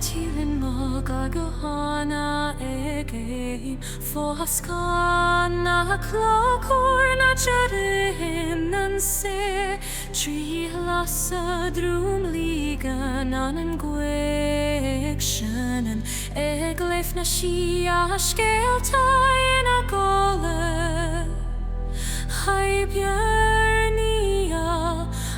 Tilin magagahana again Fohaskana klokorna jerihin se Tri lassa drumligan anan gwikshanen Eglef na shia skelta in a gole Hibernia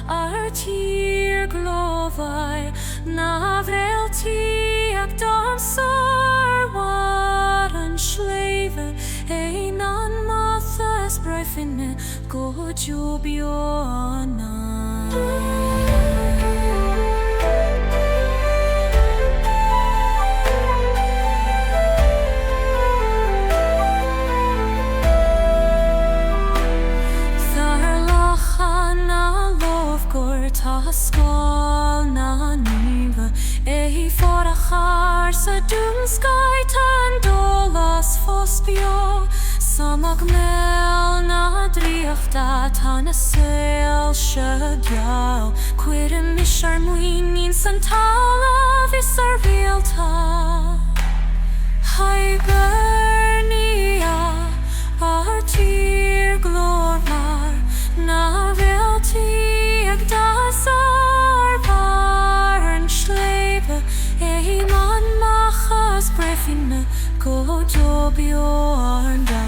artir glovai Navrelti ag dansar waran slave Ein an mathas breifine go jubioana Taskal na niva for a charsa dum sky tan dolas fospio Samag mel na driachta tan a sail shagyal Quirin mishar muinin santala visar vilta Hibernia artir glorvar na velti Dasar barn slave man machas brefine go dobio arnda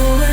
Boy